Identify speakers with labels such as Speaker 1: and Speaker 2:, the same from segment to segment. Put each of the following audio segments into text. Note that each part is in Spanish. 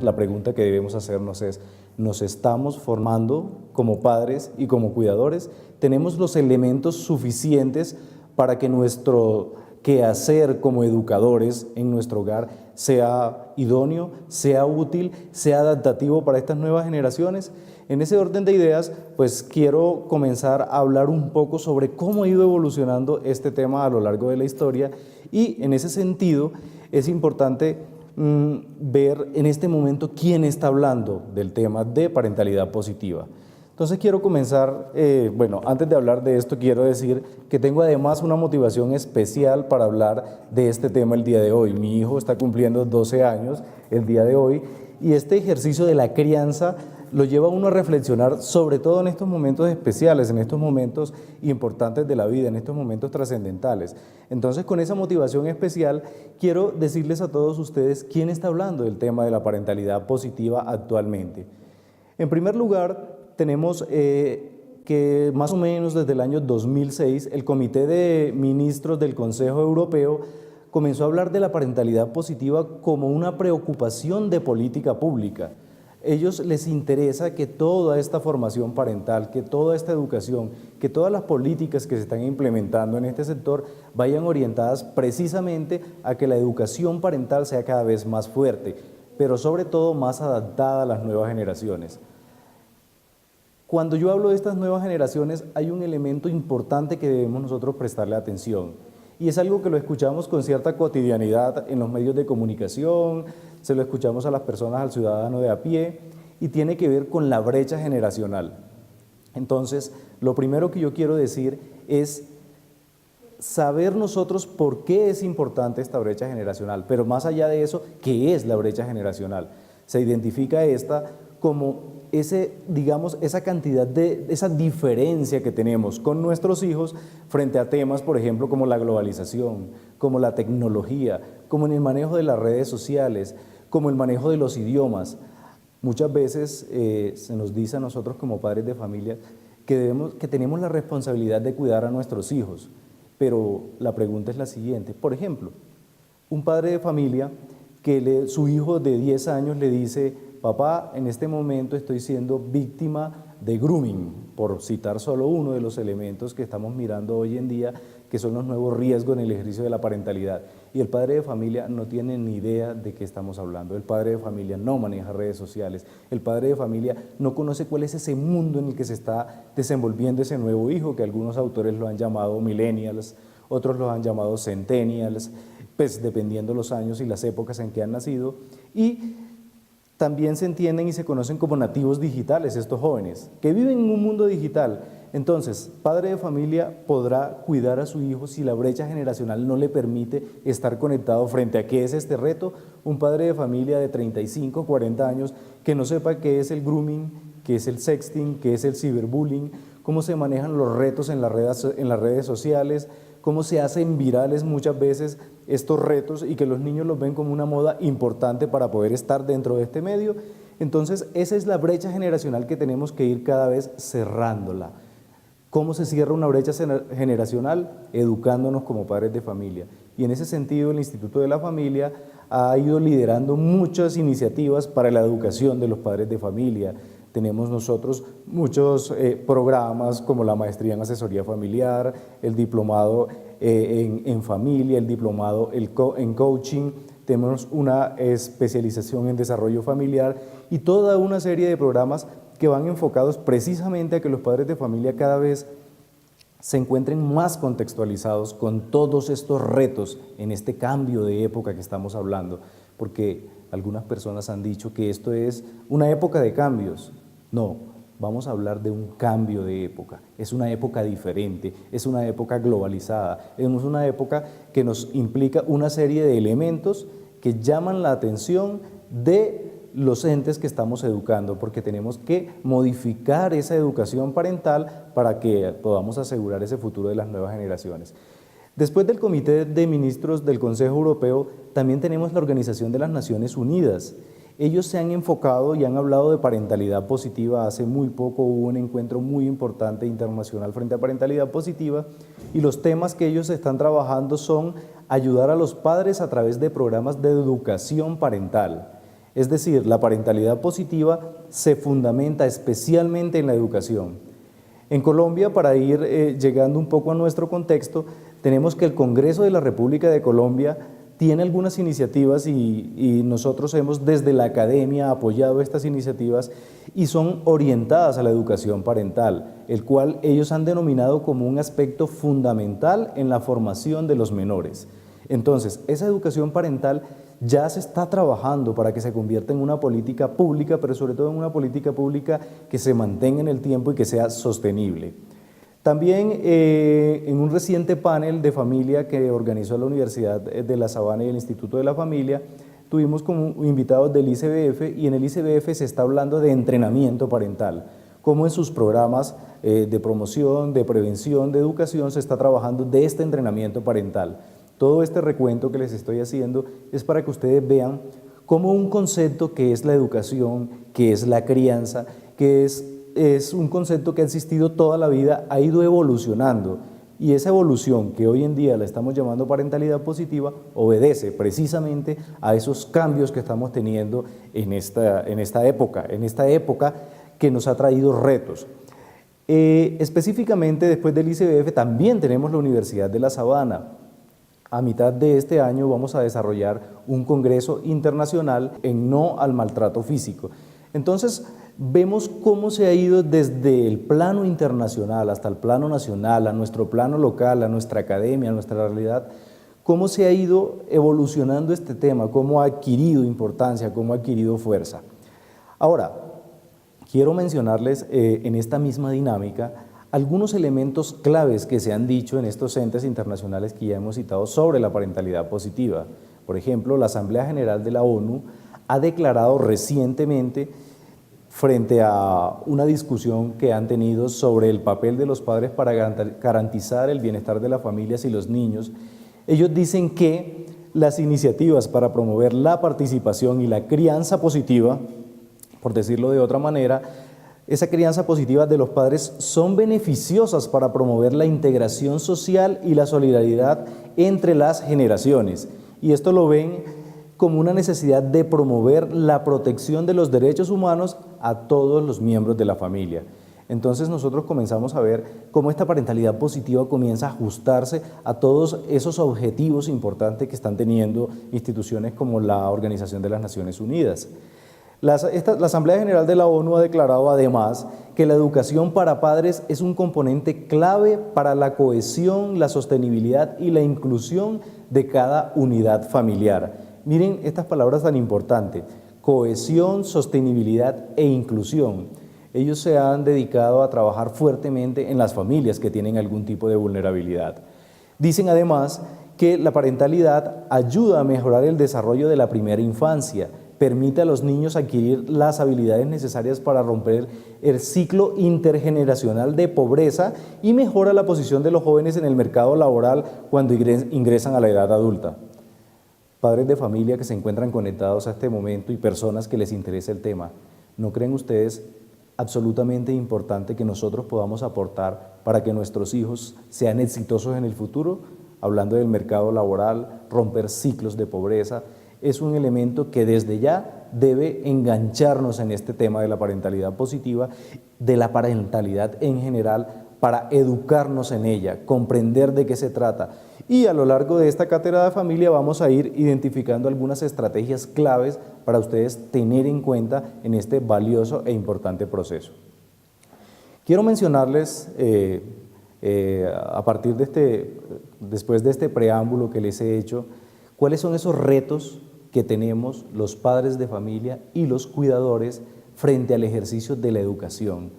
Speaker 1: la pregunta que debemos hacernos es, ¿nos estamos formando como padres y como cuidadores? ¿Tenemos los elementos suficientes para que nuestro quehacer como educadores en nuestro hogar sea idóneo, sea útil, sea adaptativo para estas nuevas generaciones? En ese orden de ideas, pues quiero comenzar a hablar un poco sobre cómo ha ido evolucionando este tema a lo largo de la historia, y en ese sentido es importante ver en este momento quién está hablando del tema de parentalidad positiva. Entonces quiero comenzar, bueno, antes de hablar de esto quiero decir que tengo además una motivación especial para hablar de este tema el día de hoy. Mi hijo está cumpliendo 12 años el día de hoy, y este ejercicio de la crianza lo lleva a uno a reflexionar, sobre todo en estos momentos especiales, en estos momentos importantes de la vida, en estos momentos trascendentales. Entonces, con esa motivación especial, quiero decirles a todos ustedes quién está hablando del tema de la parentalidad positiva actualmente. En primer lugar, tenemos que más o menos desde el año 2006, el Comité de Ministros del Consejo Europeo comenzó a hablar de la parentalidad positiva como una preocupación de política pública. Ellos les interesa que toda esta formación parental, que toda esta educación, que todas las políticas que se están implementando en este sector vayan orientadas precisamente a que la educación parental sea cada vez más fuerte, pero sobre todo más adaptada a las nuevas generaciones. Cuando yo hablo de estas nuevas generaciones, hay un elemento importante que debemos nosotros prestarle atención, y es algo que lo escuchamos con cierta cotidianidad en los medios de comunicación, se lo escuchamos a las personas, al ciudadano de a pie, y tiene que ver con la brecha generacional. Entonces, lo primero que yo quiero decir es saber nosotros por qué es importante esta brecha generacional, pero más allá de eso, ¿qué es la brecha generacional? Se identifica esta como esa cantidad esa diferencia que tenemos con nuestros hijos frente a temas, por ejemplo, como la globalización, como la tecnología, como en el manejo de las redes sociales, como el manejo de los idiomas. Muchas veces se nos dice a nosotros como padres de familia que tenemos la responsabilidad de cuidar a nuestros hijos, pero la pregunta es la siguiente. Por ejemplo, un padre de familia que su hijo de 10 años le dice: papá, en este momento estoy siendo víctima de grooming, por citar solo uno de los elementos que estamos mirando hoy en día, que son los nuevos riesgos en el ejercicio de la parentalidad. Y el padre de familia no tiene ni idea de qué estamos hablando. El padre de familia no maneja redes sociales. El padre de familia no conoce cuál es ese mundo en el que se está desenvolviendo ese nuevo hijo, que algunos autores lo han llamado millennials, otros lo han llamado centennials, pues dependiendo los años y las épocas en que han nacido. Y también se entienden y se conocen como nativos digitales estos jóvenes, que viven en un mundo digital. Entonces, padre de familia podrá cuidar a su hijo si la brecha generacional no le permite estar conectado frente a qué es este reto. Un padre de familia de 35, 40 años que no sepa qué es el grooming, qué es el sexting, qué es el ciberbullying, cómo se manejan los retos en las redes sociales, cómo se hacen virales muchas veces estos retos y que los niños los ven como una moda importante para poder estar dentro de este medio. Entonces, esa es la brecha generacional que tenemos que ir cada vez cerrándola. ¿Cómo se cierra una brecha generacional? Educándonos como padres de familia. Y en ese sentido, el Instituto de la Familia ha ido liderando muchas iniciativas para la educación de los padres de familia. Tenemos nosotros muchos programas como la maestría en asesoría familiar, el diplomado en familia, el diplomado en coaching, tenemos una especialización en desarrollo familiar y toda una serie de programas que van enfocados precisamente a que los padres de familia cada vez se encuentren más contextualizados con todos estos retos en este cambio de época que estamos hablando, porque algunas personas han dicho que esto es una época de cambios. No, vamos a hablar de un cambio de época, es una época diferente, es una época globalizada, es una época que nos implica una serie de elementos que llaman la atención de los entes que estamos educando, porque tenemos que modificar esa educación parental para que podamos asegurar ese futuro de las nuevas generaciones. Después del Comité de Ministros del Consejo Europeo, también tenemos la Organización de las Naciones Unidas. Ellos se han enfocado y han hablado de parentalidad positiva. Hace muy poco hubo un encuentro muy importante internacional frente a parentalidad positiva y los temas que ellos están trabajando son ayudar a los padres a través de programas de educación parental. Es decir, la parentalidad positiva se fundamenta especialmente en la educación. En Colombia, para ir llegando un poco a nuestro contexto, tenemos que el Congreso de la República de Colombia tiene algunas iniciativas y nosotros hemos desde la academia apoyado estas iniciativas y son orientadas a la educación parental, el cual ellos han denominado como un aspecto fundamental en la formación de los menores. Entonces, esa educación parental ya se está trabajando para que se convierta en una política pública, pero sobre todo en una política pública que se mantenga en el tiempo y que sea sostenible. También en un reciente panel de familia que organizó la Universidad de La Sabana y el Instituto de la Familia, tuvimos como invitados del ICBF y en el ICBF se está hablando de entrenamiento parental, cómo en sus programas de promoción, de prevención, de educación se está trabajando de este entrenamiento parental. Todo este recuento que les estoy haciendo es para que ustedes vean cómo un concepto que es la educación, que es la crianza, que es un concepto que ha existido toda la vida, ha ido evolucionando. Y esa evolución que hoy en día la estamos llamando parentalidad positiva obedece precisamente a esos cambios que estamos teniendo en esta época que nos ha traído retos. Específicamente después del ICBF también tenemos la Universidad de La Sabana. A mitad de este año vamos a desarrollar un congreso internacional en no al maltrato físico. Entonces, vemos cómo se ha ido desde el plano internacional hasta el plano nacional, a nuestro plano local, a nuestra academia, a nuestra realidad, cómo se ha ido evolucionando este tema, cómo ha adquirido importancia, cómo ha adquirido fuerza. Ahora, quiero mencionarles en esta misma dinámica algunos elementos claves que se han dicho en estos entes internacionales que ya hemos citado sobre la parentalidad positiva. Por ejemplo, la Asamblea General de la ONU ha declarado recientemente, frente a una discusión que han tenido sobre el papel de los padres para garantizar el bienestar de las familias y los niños, ellos dicen que las iniciativas para promover la participación y la crianza positiva, por decirlo de otra manera, esa crianza positiva de los padres son beneficiosas para promover la integración social y la solidaridad entre las generaciones. Y esto lo ven como una necesidad de promover la protección de los derechos humanos a todos los miembros de la familia. Entonces nosotros comenzamos a ver cómo esta parentalidad positiva comienza a ajustarse a todos esos objetivos importantes que están teniendo instituciones como la Organización de las Naciones Unidas. La Asamblea General de la ONU ha declarado además que la educación para padres es un componente clave para la cohesión, la sostenibilidad y la inclusión de cada unidad familiar. Miren estas palabras tan importantes: cohesión, sostenibilidad e inclusión. Ellos se han dedicado a trabajar fuertemente en las familias que tienen algún tipo de vulnerabilidad. Dicen además que la parentalidad ayuda a mejorar el desarrollo de la primera infancia, permite a los niños adquirir las habilidades necesarias para romper el ciclo intergeneracional de pobreza y mejora la posición de los jóvenes en el mercado laboral cuando ingresan a la edad adulta. Padres de familia que se encuentran conectados a este momento y personas que les interesa el tema, ¿no creen ustedes absolutamente importante que nosotros podamos aportar para que nuestros hijos sean exitosos en el futuro? Hablando del mercado laboral, romper ciclos de pobreza, es un elemento que desde ya debe engancharnos en este tema de la parentalidad positiva, de la parentalidad en general, para educarnos en ella, comprender de qué se trata. Y a lo largo de esta cátedra de familia vamos a ir identificando algunas estrategias claves para ustedes tener en cuenta en este valioso e importante proceso. Quiero mencionarles, a partir de después de este preámbulo que les he hecho, cuáles son esos retos que tenemos los padres de familia y los cuidadores frente al ejercicio de la educación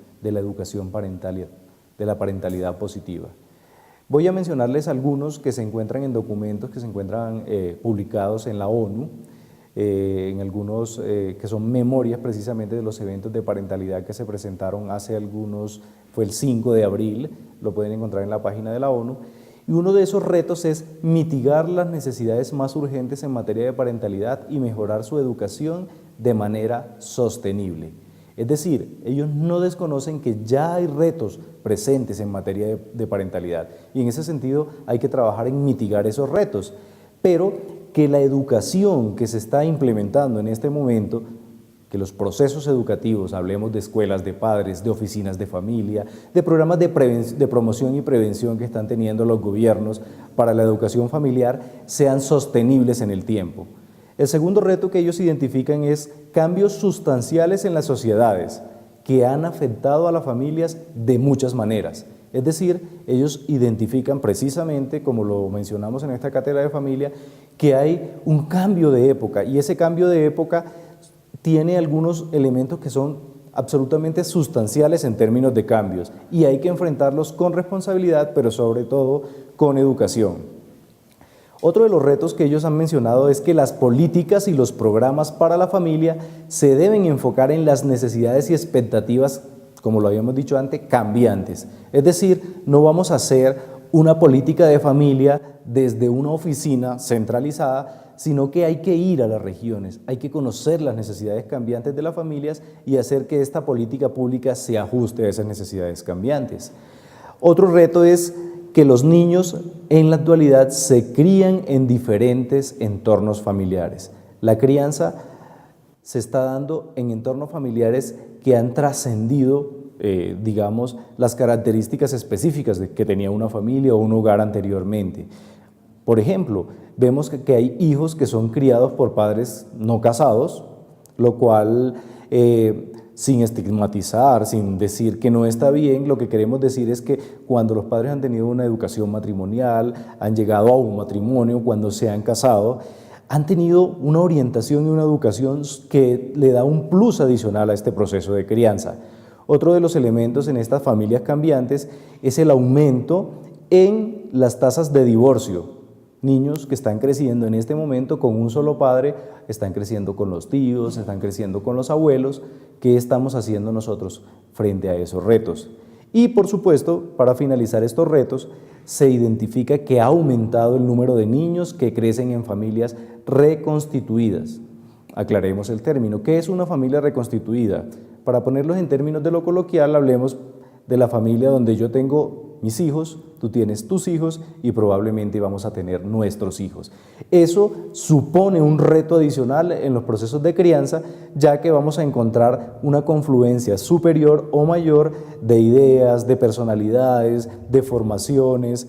Speaker 1: parental, de la parentalidad positiva. Voy a mencionarles algunos que se encuentran en documentos que se encuentran publicados en la ONU, en algunos que son memorias precisamente de los eventos de parentalidad que se presentaron hace algunos, fue el 5 de abril, lo pueden encontrar en la página de la ONU. Y uno de esos retos es mitigar las necesidades más urgentes en materia de parentalidad y mejorar su educación de manera sostenible. Es decir, ellos no desconocen que ya hay retos presentes en materia de parentalidad y en ese sentido hay que trabajar en mitigar esos retos. Pero que la educación que se está implementando en este momento, que los procesos educativos, hablemos de escuelas de padres, de oficinas de familia, de programas de promoción y prevención que están teniendo los gobiernos para la educación familiar, sean sostenibles en el tiempo. El segundo reto que ellos identifican es cambios sustanciales en las sociedades que han afectado a las familias de muchas maneras. Es decir, ellos identifican precisamente, como lo mencionamos en esta cátedra de familia, que hay un cambio de época y ese cambio de época tiene algunos elementos que son absolutamente sustanciales en términos de cambios y hay que enfrentarlos con responsabilidad, pero sobre todo con educación. Otro de los retos que ellos han mencionado es que las políticas y los programas para la familia se deben enfocar en las necesidades y expectativas, como lo habíamos dicho antes, cambiantes. Es decir, no vamos a hacer una política de familia desde una oficina centralizada, sino que hay que ir a las regiones, hay que conocer las necesidades cambiantes de las familias y hacer que esta política pública se ajuste a esas necesidades cambiantes. Otro reto es que los niños en la actualidad se crían en diferentes entornos familiares. La crianza se está dando en entornos familiares que han trascendido, digamos, las características específicas que tenía una familia o un hogar anteriormente. Por ejemplo, vemos que hay hijos que son criados por padres no casados, lo cual, sin estigmatizar, sin decir que no está bien, lo que queremos decir es que cuando los padres han tenido una educación matrimonial, han llegado a un matrimonio, cuando se han casado, han tenido una orientación y una educación que le da un plus adicional a este proceso de crianza. Otro de los elementos en estas familias cambiantes es el aumento en las tasas de divorcio. Niños que están creciendo en este momento con un solo padre, están creciendo con los tíos, están creciendo con los abuelos. ¿Qué estamos haciendo nosotros frente a esos retos? Y por supuesto, para finalizar estos retos, se identifica que ha aumentado el número de niños que crecen en familias reconstituidas. Aclaremos el término. ¿Qué es una familia reconstituida? Para ponerlos en términos de lo coloquial, hablemos de la familia donde yo tengo mis hijos, tú tienes tus hijos y probablemente vamos a tener nuestros hijos. Eso supone un reto adicional en los procesos de crianza, ya que vamos a encontrar una confluencia superior o mayor de ideas, de personalidades, de formaciones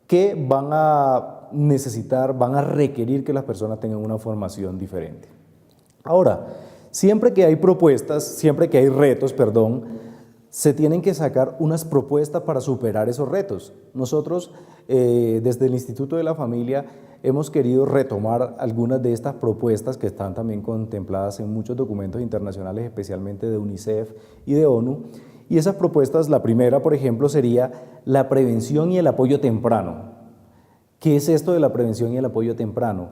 Speaker 1: que van a necesitar, van a requerir que las personas tengan una formación diferente. Ahora, siempre que hay retos, se tienen que sacar unas propuestas para superar esos retos. Nosotros, desde el Instituto de la Familia, hemos querido retomar algunas de estas propuestas que están también contempladas en muchos documentos internacionales, especialmente de UNICEF y de ONU. Y esas propuestas, la primera, por ejemplo, sería la prevención y el apoyo temprano. ¿Qué es esto de la prevención y el apoyo temprano?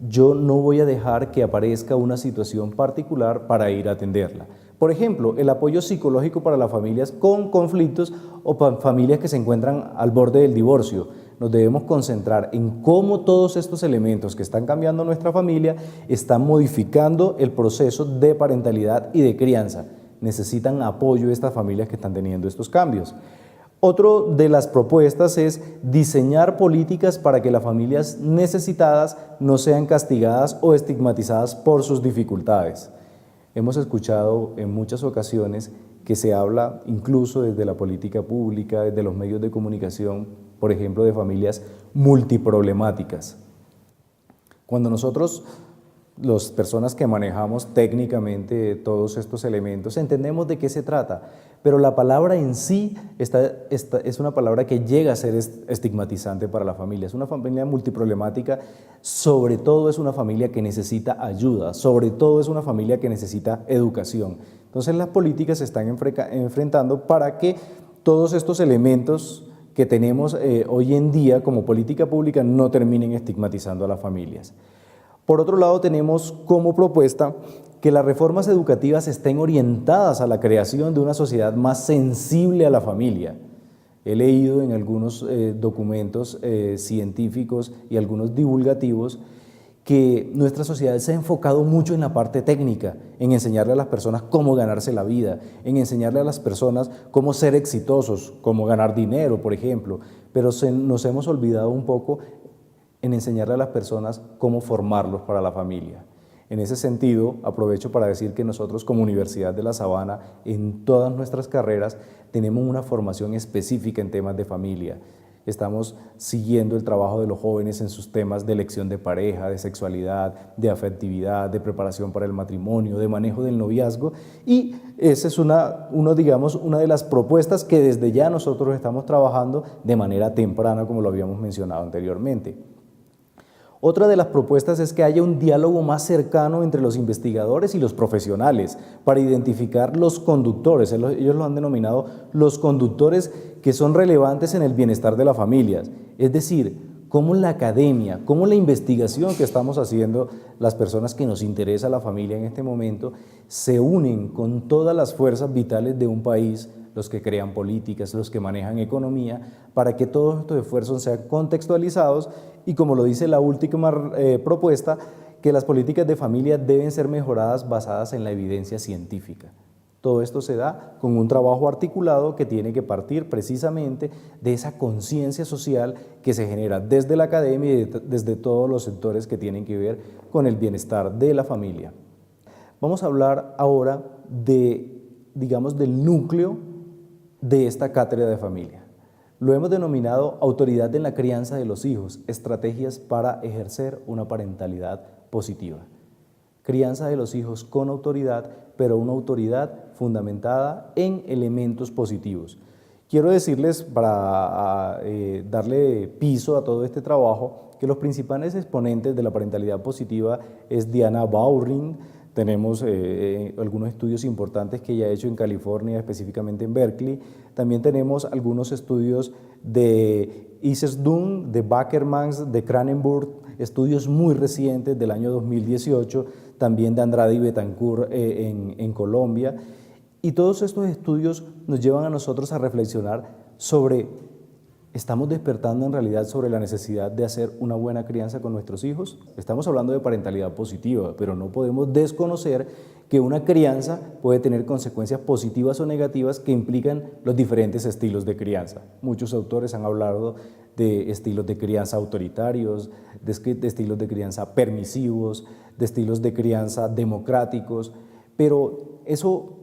Speaker 1: Yo no voy a dejar que aparezca una situación particular para ir a atenderla. Por ejemplo, el apoyo psicológico para las familias con conflictos o para familias que se encuentran al borde del divorcio. Nos debemos concentrar en cómo todos estos elementos que están cambiando nuestra familia están modificando el proceso de parentalidad y de crianza. Necesitan apoyo estas familias que están teniendo estos cambios. Otro de las propuestas es diseñar políticas para que las familias necesitadas no sean castigadas o estigmatizadas por sus dificultades. Hemos escuchado en muchas ocasiones que se habla incluso desde la política pública, desde los medios de comunicación, por ejemplo, de familias multiproblemáticas. Cuando nosotros, las personas que manejamos técnicamente todos estos elementos, entendemos de qué se trata, pero la palabra en sí es una palabra que llega a ser estigmatizante para la familia. Es una familia multiproblemática, sobre todo es una familia que necesita ayuda, sobre todo es una familia que necesita educación. Entonces las políticas se están enfrentando para que todos estos elementos que tenemos hoy en día como política pública no terminen estigmatizando a las familias. Por otro lado, tenemos como propuesta que las reformas educativas estén orientadas a la creación de una sociedad más sensible a la familia. He leído en algunos documentos científicos y algunos divulgativos que nuestra sociedad se ha enfocado mucho en la parte técnica, en enseñarle a las personas cómo ganarse la vida, en enseñarle a las personas cómo ser exitosos, cómo ganar dinero, por ejemplo, pero nos hemos olvidado un poco en enseñarle a las personas cómo formarlos para la familia. En ese sentido, aprovecho para decir que nosotros como Universidad de La Sabana, en todas nuestras carreras, tenemos una formación específica en temas de familia. Estamos siguiendo el trabajo de los jóvenes en sus temas de elección de pareja, de sexualidad, de afectividad, de preparación para el matrimonio, de manejo del noviazgo, y esa es una de las propuestas que desde ya nosotros estamos trabajando de manera temprana, como lo habíamos mencionado anteriormente. Otra de las propuestas es que haya un diálogo más cercano entre los investigadores y los profesionales para identificar los conductores, ellos lo han denominado los conductores que son relevantes en el bienestar de las familias, es decir, cómo la academia, cómo la investigación que estamos haciendo las personas que nos interesa la familia en este momento, se unen con todas las fuerzas vitales de un país, los que crean políticas, los que manejan economía, para que todos estos esfuerzos sean contextualizados y, como lo dice la última propuesta, que las políticas de familia deben ser mejoradas basadas en la evidencia científica. Todo esto se da con un trabajo articulado que tiene que partir precisamente de esa conciencia social que se genera desde la academia y desde todos los sectores que tienen que ver con el bienestar de la familia. Vamos a hablar ahora del núcleo de esta cátedra de familia. Lo hemos denominado autoridad en la crianza de los hijos, estrategias para ejercer una parentalidad positiva. Crianza de los hijos con autoridad, pero una autoridad fundamentada en elementos positivos. Quiero decirles, para darle piso a todo este trabajo, que los principales exponentes de la parentalidad positiva es Diana Bowring. Tenemos algunos estudios importantes que ella ha hecho en California, específicamente en Berkeley. También tenemos algunos estudios de Isesdun, de Bakermans, de Cranenburg, estudios muy recientes del año 2018, también de Andrade y Betancourt en Colombia. Y todos estos estudios nos llevan a nosotros a reflexionar sobre, ¿estamos despertando en realidad sobre la necesidad de hacer una buena crianza con nuestros hijos? Estamos hablando de parentalidad positiva, pero no podemos desconocer que una crianza puede tener consecuencias positivas o negativas que implican los diferentes estilos de crianza. Muchos autores han hablado de estilos de crianza autoritarios, de estilos de crianza permisivos, de estilos de crianza democráticos, pero eso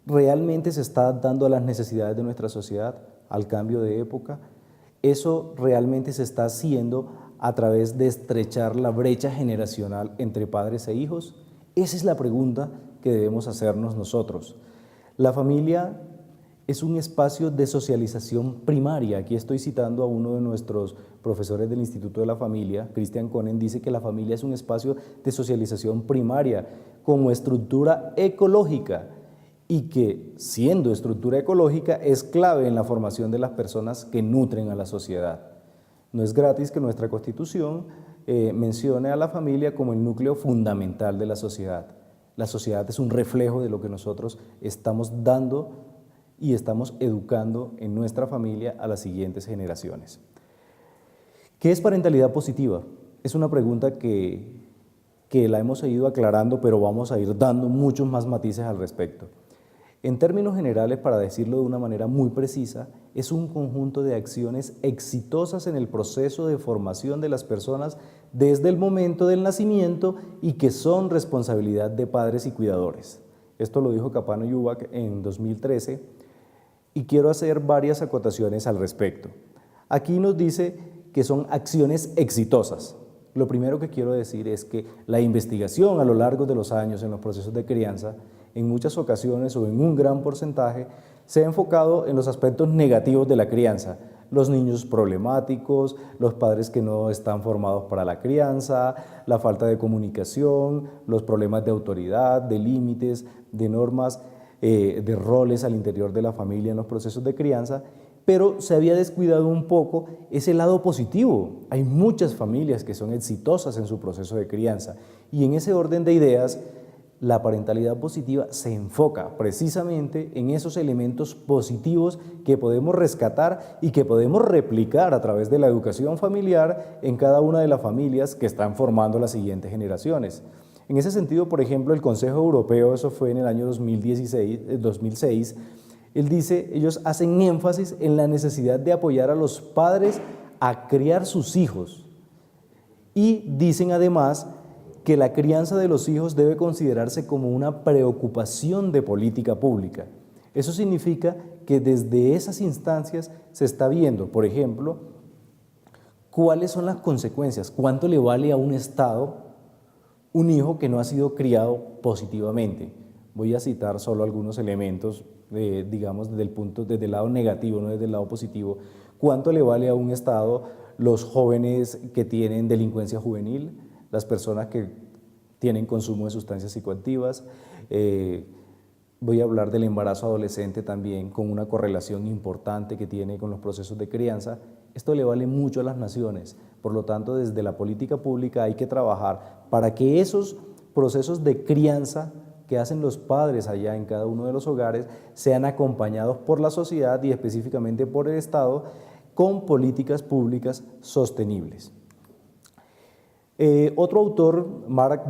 Speaker 1: realmente se está dando a las necesidades de nuestra sociedad, al cambio de época. Eso realmente se está haciendo a través de estrechar la brecha generacional entre padres e hijos. Esa es la pregunta que debemos hacernos nosotros. La familia es un espacio de socialización primaria. Aquí estoy citando a uno de nuestros profesores del Instituto de la Familia, Christian Conen, dice que la familia es un espacio de socialización primaria como estructura ecológica y que, siendo estructura ecológica, es clave en la formación de las personas que nutren a la sociedad. No es gratis que nuestra Constitución mencione a la familia como el núcleo fundamental de la sociedad. La sociedad es un reflejo de lo que nosotros estamos dando y estamos educando en nuestra familia a las siguientes generaciones. ¿Qué es parentalidad positiva? Es una pregunta que la hemos ido aclarando, pero vamos a ir dando muchos más matices al respecto. En términos generales, para decirlo de una manera muy precisa, es un conjunto de acciones exitosas en el proceso de formación de las personas desde el momento del nacimiento y que son responsabilidad de padres y cuidadores. Esto lo dijo Capano y Ubach en 2013 y quiero hacer varias acotaciones al respecto. Aquí nos dice que son acciones exitosas. Lo primero que quiero decir es que la investigación a lo largo de los años en los procesos de crianza, en muchas ocasiones o en un gran porcentaje, se ha enfocado en los aspectos negativos de la crianza, los niños problemáticos, los padres que no están formados para la crianza, la falta de comunicación, los problemas de autoridad, de límites, de normas, de roles al interior de la familia en los procesos de crianza, pero se había descuidado un poco ese lado positivo. Hay muchas familias que son exitosas en su proceso de crianza y en ese orden de ideas, la parentalidad positiva se enfoca precisamente en esos elementos positivos que podemos rescatar y que podemos replicar a través de la educación familiar en cada una de las familias que están formando las siguientes generaciones. En ese sentido, por ejemplo, el Consejo Europeo, eso fue en el año 2006, él dice, ellos hacen énfasis en la necesidad de apoyar a los padres a criar sus hijos. Y dicen además que la crianza de los hijos debe considerarse como una preocupación de política pública. Eso significa que desde esas instancias se está viendo, por ejemplo, cuáles son las consecuencias, cuánto le vale a un Estado un hijo que no ha sido criado positivamente. Voy a citar solo algunos elementos, digamos, desde el lado negativo, no desde el lado positivo. ¿Cuánto le vale a un Estado los jóvenes que tienen delincuencia juvenil, las personas que tienen consumo de sustancias psicoactivas? Voy a hablar del embarazo adolescente también, con una correlación importante que tiene con los procesos de crianza. Esto le vale mucho a las naciones, por lo tanto, desde la política pública hay que trabajar para que esos procesos de crianza que hacen los padres allá en cada uno de los hogares sean acompañados por la sociedad y específicamente por el Estado con políticas públicas sostenibles. Otro autor, Mark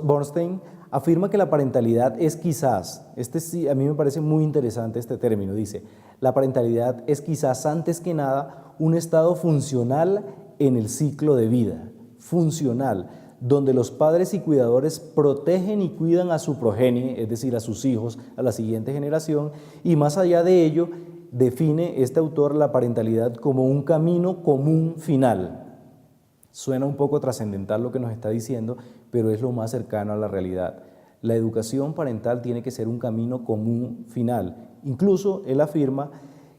Speaker 1: Bernstein, afirma que la parentalidad es quizás, sí, a mí me parece muy interesante este término, dice, la parentalidad es quizás antes que nada un estado funcional en el ciclo de vida, funcional, donde los padres y cuidadores protegen y cuidan a su progenie, es decir, a sus hijos, a la siguiente generación, y más allá de ello, define este autor la parentalidad como un camino común final. Suena un poco trascendental lo que nos está diciendo, pero es lo más cercano a la realidad. La educación parental tiene que ser un camino común final. Incluso él afirma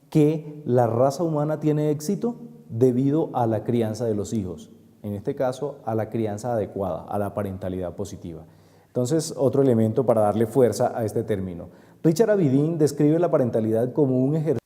Speaker 1: que la raza humana tiene éxito debido a la crianza de los hijos, en este caso a la crianza adecuada, a la parentalidad positiva. Entonces, otro elemento para darle fuerza a este término. Richard Avedin describe la parentalidad como un ejercicio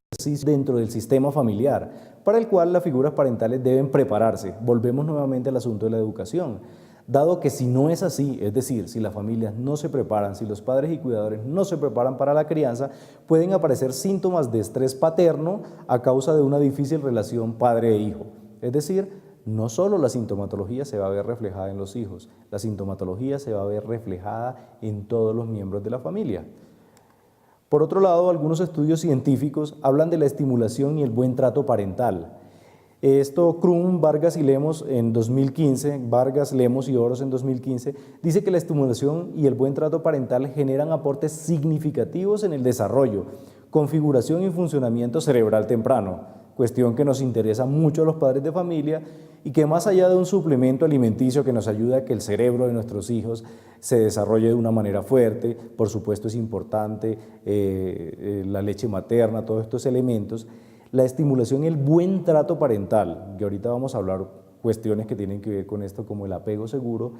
Speaker 1: dentro del sistema familiar, para el cual las figuras parentales deben prepararse. Volvemos nuevamente al asunto de la educación. Dado que si no es así, es decir, si las familias no se preparan, si los padres y cuidadores no se preparan para la crianza, pueden aparecer síntomas de estrés paterno a causa de una difícil relación padre e hijo. Es decir, no solo la sintomatología se va a ver reflejada en los hijos, la sintomatología se va a ver reflejada en todos los miembros de la familia. Por otro lado, algunos estudios científicos hablan de la estimulación y el buen trato parental. Esto Crum, Vargas y Lemos en 2015, Vargas, Lemos y Oros en 2015, dice que la estimulación y el buen trato parental generan aportes significativos en el desarrollo, configuración y funcionamiento cerebral temprano, cuestión que nos interesa mucho a los padres de familia y que más allá de un suplemento alimenticio que nos ayuda a que el cerebro de nuestros hijos se desarrolle de una manera fuerte, por supuesto es importante la leche materna, todos estos elementos, la estimulación y el buen trato parental, que ahorita vamos a hablar cuestiones que tienen que ver con esto como el apego seguro,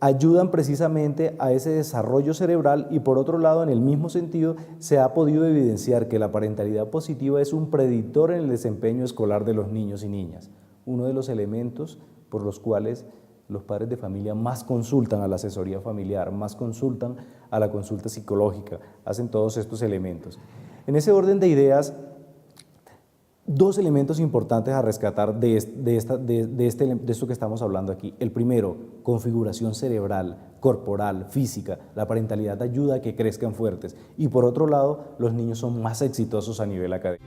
Speaker 1: ayudan precisamente a ese desarrollo cerebral y por otro lado, en el mismo sentido, se ha podido evidenciar que la parentalidad positiva es un predictor en el desempeño escolar de los niños y niñas, uno de los elementos por los cuales los padres de familia más consultan a la asesoría familiar, más consultan a la consulta psicológica, hacen todos estos elementos. En ese orden de ideas, dos elementos importantes a rescatar de esto que estamos hablando aquí. El primero, configuración cerebral, corporal, física. La parentalidad ayuda a que crezcan fuertes. Y por otro lado, los niños son más exitosos a nivel académico.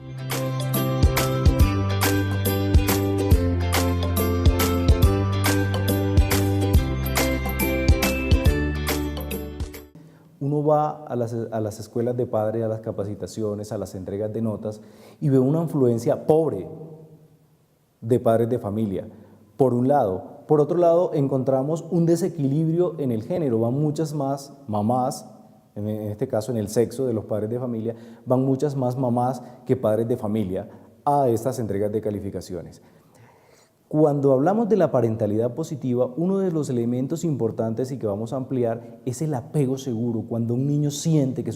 Speaker 1: Uno va a las escuelas de padres, a las capacitaciones, a las entregas de notas y ve una influencia pobre de padres de familia, por un lado. Por otro lado, encontramos un desequilibrio en el género, van muchas más mamás, en este caso en el sexo de los padres de familia, van muchas más mamás que padres de familia a estas entregas de calificaciones. Cuando hablamos de la parentalidad positiva, uno de los elementos importantes y que vamos a ampliar es el apego seguro, cuando un niño siente que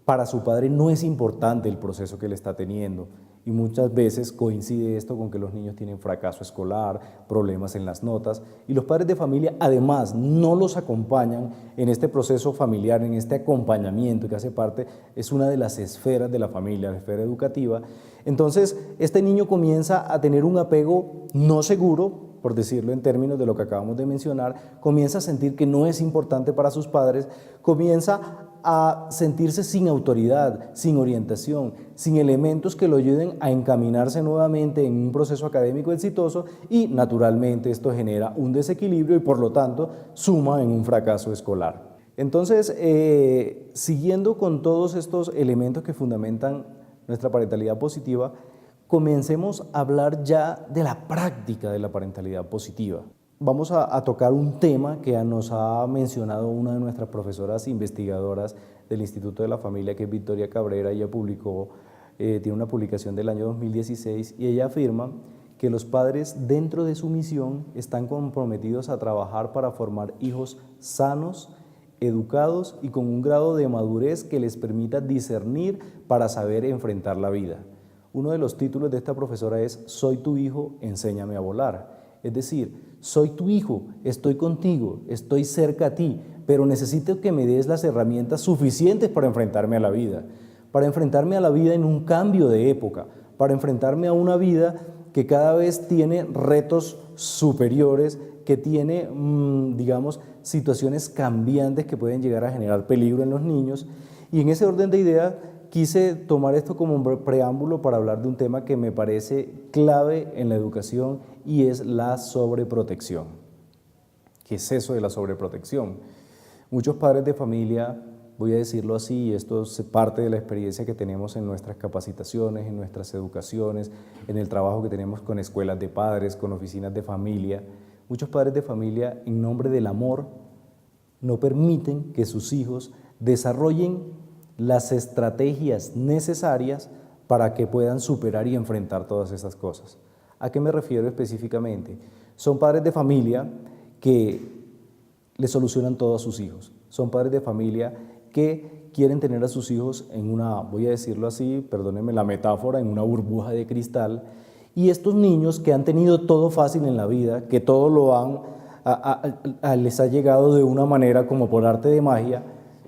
Speaker 1: para su padre no es importante el proceso que él está teniendo. Y muchas veces coincide esto con que los niños tienen fracaso escolar, problemas en las notas, y los padres de familia además no los acompañan en este proceso familiar, en este acompañamiento que hace parte, es una de las esferas de la familia, la esfera educativa. Entonces, este niño comienza a tener un apego no seguro, por decirlo en términos de lo que acabamos de mencionar, comienza a sentir que no es importante para sus padres, comienza a sentirse sin autoridad, sin orientación, sin elementos que lo ayuden a encaminarse nuevamente en un proceso académico exitoso y naturalmente esto genera un desequilibrio y por lo tanto suma en un fracaso escolar. Entonces, siguiendo con todos estos elementos que fundamentan nuestra parentalidad positiva, comencemos a hablar ya de la práctica de la parentalidad positiva. Vamos a tocar un tema que nos ha mencionado una de nuestras profesoras investigadoras del Instituto de la Familia, que es Victoria Cabrera. Ella publicó, tiene una publicación del año 2016 y ella afirma que los padres dentro de su misión están comprometidos a trabajar para formar hijos sanos, educados y con un grado de madurez que les permita discernir para saber enfrentar la vida. Uno de los títulos de esta profesora es «Soy tu hijo, enséñame a volar». Es decir, soy tu hijo, estoy contigo, estoy cerca a ti, pero necesito que me des las herramientas suficientes para enfrentarme a la vida en un cambio de época, para enfrentarme a una vida que cada vez tiene retos superiores, que tiene, digamos, situaciones cambiantes que pueden llegar a generar peligro en los niños. Y en ese orden de ideas, quise tomar esto como un preámbulo para hablar de un tema que me parece clave en la educación y es la sobreprotección. ¿Qué es eso de la sobreprotección? Muchos padres de familia, voy a decirlo así, y esto es parte de la experiencia que tenemos en nuestras capacitaciones, en nuestras educaciones, en el trabajo que tenemos con escuelas de padres, con oficinas de familia. Muchos padres de familia, en nombre del amor, no permiten que sus hijos desarrollen las estrategias necesarias para que puedan superar y enfrentar todas esas cosas. ¿A qué me refiero específicamente? Son padres de familia que le solucionan todo a sus hijos. Son padres de familia que quieren tener a sus hijos en una, voy a decirlo así, perdónenme la metáfora, en una burbuja de cristal. Y estos niños que han tenido todo fácil en la vida, que todo lo les ha llegado de una manera como por arte de magia,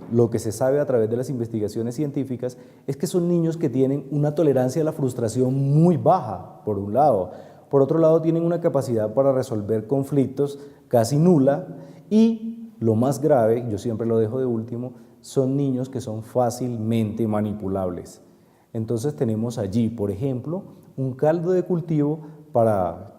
Speaker 1: lo que se sabe a través de las investigaciones científicas es que son niños que tienen una tolerancia a la frustración muy baja, por un lado. Por otro lado, tienen una capacidad para resolver conflictos casi nula y, lo más grave, yo siempre lo dejo de último, son niños que son fácilmente manipulables. Entonces tenemos allí, por ejemplo, un caldo de cultivo para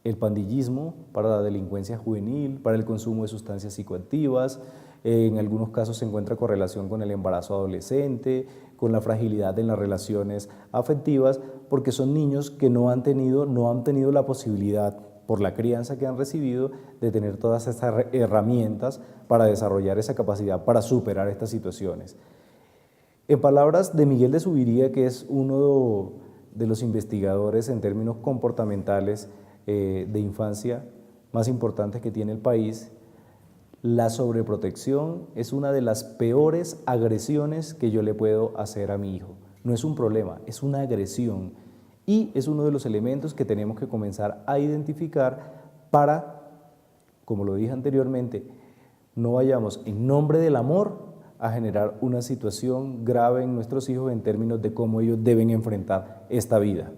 Speaker 1: el pandillismo, para la delincuencia juvenil, para el consumo de sustancias psicoactivas. En algunos casos se encuentra correlación con el embarazo adolescente, con la fragilidad en las relaciones afectivas, porque son niños que no han tenido la posibilidad, por la crianza que han recibido, de tener todas estas herramientas para desarrollar esa capacidad, para superar estas situaciones. En palabras de Miguel de Zuviría, que es uno de los investigadores en términos comportamentales de infancia más importantes que tiene el país, la sobreprotección es una de las peores agresiones que yo le puedo hacer a mi hijo. No es un problema, es una agresión y es uno de los elementos que tenemos que comenzar a identificar para, como lo dije anteriormente, no vayamos en nombre del amor a generar una situación grave en nuestros hijos en términos de cómo ellos deben enfrentar esta vida.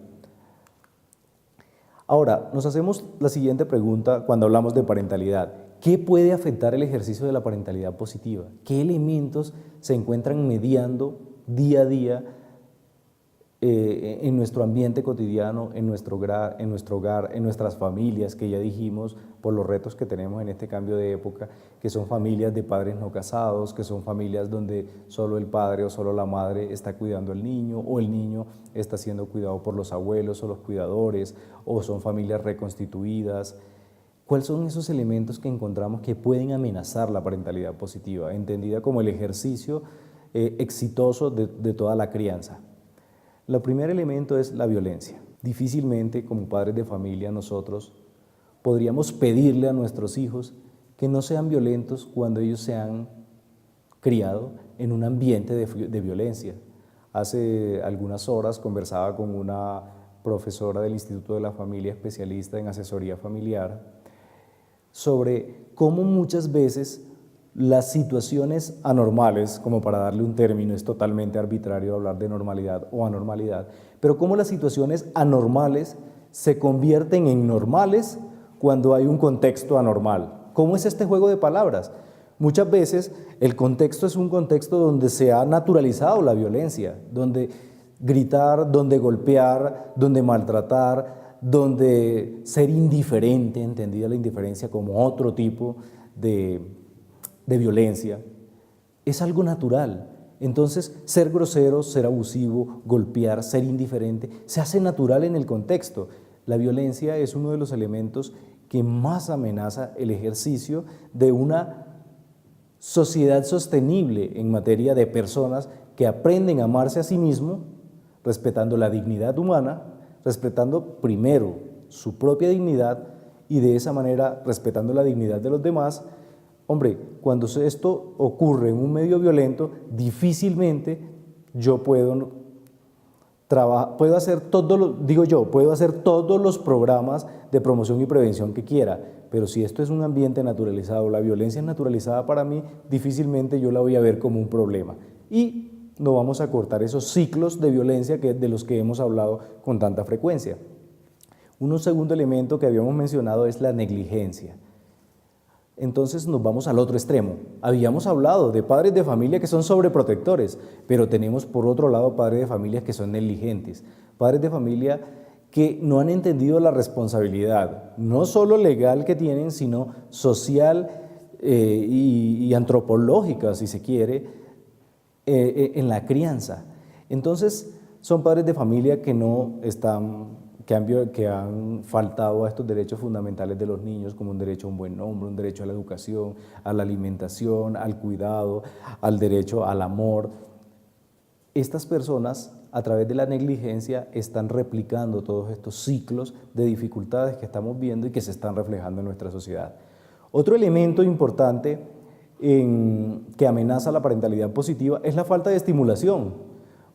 Speaker 1: Ahora, nos hacemos la siguiente pregunta cuando hablamos de parentalidad. ¿Qué puede afectar el ejercicio de la parentalidad positiva? ¿Qué elementos se encuentran mediando día a día en nuestro ambiente cotidiano, en nuestro hogar, en nuestras familias, que ya dijimos por los retos que tenemos en este cambio de época, que son familias de padres no casados, que son familias donde solo el padre o solo la madre está cuidando al niño, o el niño está siendo cuidado por los abuelos o los cuidadores, o son familias reconstituidas? ¿Cuáles son esos elementos que encontramos que pueden amenazar la parentalidad positiva, entendida como el ejercicio exitoso de toda la crianza? El primer elemento es la violencia. Difícilmente, como padres de familia, nosotros podríamos pedirle a nuestros hijos que no sean violentos cuando ellos se han criado en un ambiente de violencia. Hace algunas horas conversaba con una profesora del Instituto de la Familia, especialista en asesoría familiar, sobre cómo muchas veces las situaciones anormales, como para darle un término, es totalmente arbitrario hablar de normalidad o anormalidad, pero cómo las situaciones anormales se convierten en normales cuando hay un contexto anormal. ¿Cómo es este juego de palabras? Muchas veces el contexto es un contexto donde se ha naturalizado la violencia, donde gritar, donde golpear, donde maltratar, donde ser indiferente, entendida la indiferencia como otro tipo de violencia, es algo natural. Entonces, ser grosero, ser abusivo, golpear, ser indiferente, se hace natural en el contexto. La violencia es uno de los elementos que más amenaza el ejercicio de una sociedad sostenible en materia de personas que aprenden a amarse a sí mismos, respetando la dignidad humana, respetando primero su propia dignidad y de esa manera respetando la dignidad de los demás. Hombre, cuando esto ocurre en un medio violento, difícilmente yo puedo hacer puedo hacer todos los programas de promoción y prevención que quiera, pero si esto es un ambiente naturalizado, la violencia es naturalizada para mí, difícilmente yo la voy a ver como un problema. Y no vamos a cortar esos ciclos de violencia de los que hemos hablado con tanta frecuencia. Un segundo elemento que habíamos mencionado es la negligencia. Entonces nos vamos al otro extremo. Habíamos hablado de padres de familia que son sobreprotectores, pero tenemos por otro lado padres de familia que son negligentes, padres de familia que no han entendido la responsabilidad, no solo legal que tienen, sino social y antropológica, si se quiere, en la crianza. Entonces son padres de familia que no están que han faltado a estos derechos fundamentales de los niños, como un derecho a un buen nombre, un derecho a la educación, a la alimentación, al cuidado, al derecho al amor. Estas personas, a través de la negligencia, están replicando todos estos ciclos de dificultades que estamos viendo y que se están reflejando en nuestra sociedad. Otro elemento importante que amenaza la parentalidad positiva es la falta de estimulación.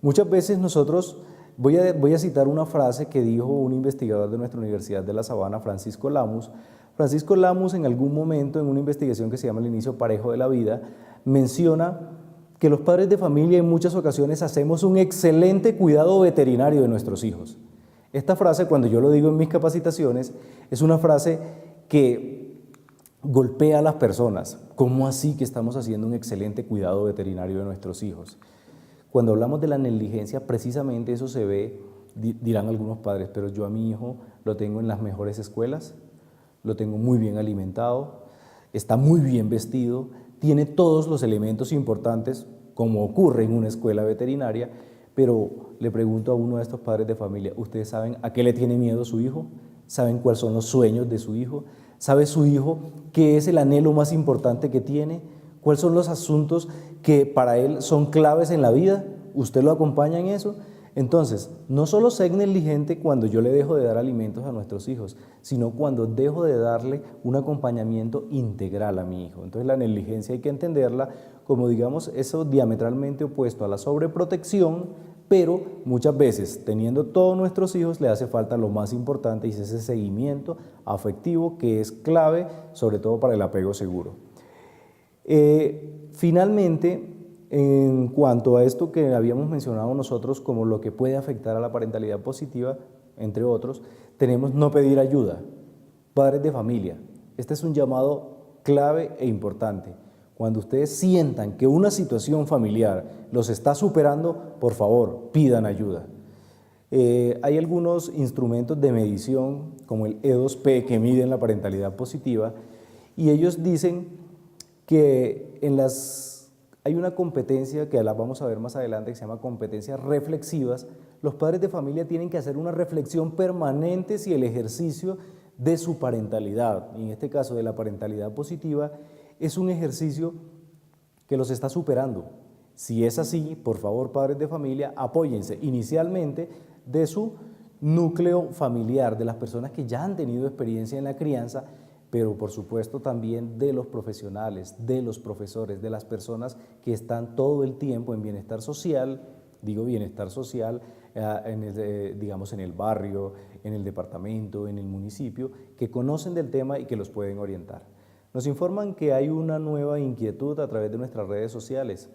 Speaker 1: Muchas veces nosotros, voy a citar una frase que dijo un investigador de nuestra Universidad de La Sabana, Francisco Lamus. Francisco Lamus, en algún momento, en una investigación que se llama El inicio parejo de la vida, menciona que los padres de familia en muchas ocasiones hacemos un excelente cuidado veterinario de nuestros hijos. Esta frase, cuando yo lo digo en mis capacitaciones, es una frase que golpea a las personas. ¿Cómo así que estamos haciendo un excelente cuidado veterinario de nuestros hijos? Cuando hablamos de la negligencia, precisamente eso se ve, dirán algunos padres, pero yo a mi hijo lo tengo en las mejores escuelas, lo tengo muy bien alimentado, está muy bien vestido, tiene todos los elementos importantes, como ocurre en una escuela veterinaria, pero le pregunto a uno de estos padres de familia, ¿ustedes saben a qué le tiene miedo su hijo? ¿Saben cuáles son los sueños de su hijo? ¿Sabe su hijo qué es el anhelo más importante que tiene? ¿Cuáles son los asuntos que para él son claves en la vida? ¿Usted lo acompaña en eso? Entonces, no solo ser negligente cuando yo le dejo de dar alimentos a nuestros hijos, sino cuando dejo de darle un acompañamiento integral a mi hijo. Entonces, la negligencia hay que entenderla como, digamos, eso diametralmente opuesto a la sobreprotección, pero muchas veces, teniendo todos nuestros hijos, le hace falta lo más importante y es ese seguimiento afectivo que es clave, sobre todo para el apego seguro. Finalmente, en cuanto a esto que habíamos mencionado nosotros como lo que puede afectar a la parentalidad positiva, entre otros, tenemos no pedir ayuda. Padres de familia, este es un llamado clave e importante. Cuando ustedes sientan que una situación familiar los está superando, por favor, pidan ayuda. Hay algunos instrumentos de medición, como el E2P, que miden la parentalidad positiva, y ellos dicen que hay una competencia que la vamos a ver más adelante que se llama competencias reflexivas. Los padres de familia tienen que hacer una reflexión permanente si el ejercicio de su parentalidad, en este caso de la parentalidad positiva, es un ejercicio que los está superando. Si es así, por favor, padres de familia, apóyense inicialmente de su núcleo familiar, de las personas que ya han tenido experiencia en la crianza, pero por supuesto también de los profesionales, de los profesores, de las personas que están todo el tiempo en bienestar social, digo bienestar social, digamos en el barrio, en el departamento, en el municipio, que conocen del tema y que los pueden orientar. Nos informan que hay una nueva inquietud a través de nuestras redes sociales.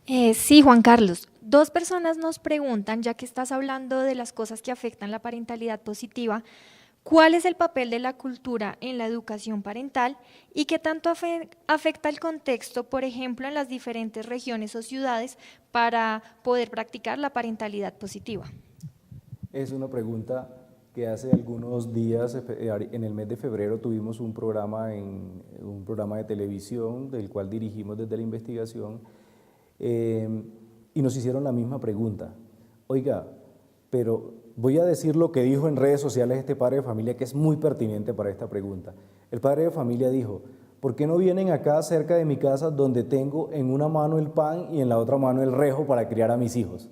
Speaker 2: Sí, Juan Carlos. Dos personas nos preguntan, ya que estás hablando de las cosas que afectan la parentalidad positiva, ¿Cuál es el papel de la cultura en la educación parental y qué tanto afecta el contexto, por ejemplo, en las diferentes regiones o ciudades para poder practicar la parentalidad positiva?
Speaker 1: Es una pregunta que hace algunos días, en el mes de febrero, tuvimos un programa de televisión del cual dirigimos desde la investigación y nos hicieron la misma pregunta. Oiga, pero voy a decir lo que dijo en redes sociales este padre de familia, que es muy pertinente para esta pregunta. El padre de familia dijo: ¿por qué no vienen acá cerca de mi casa donde tengo en una mano el pan y en la otra mano el rejo para criar a mis hijos?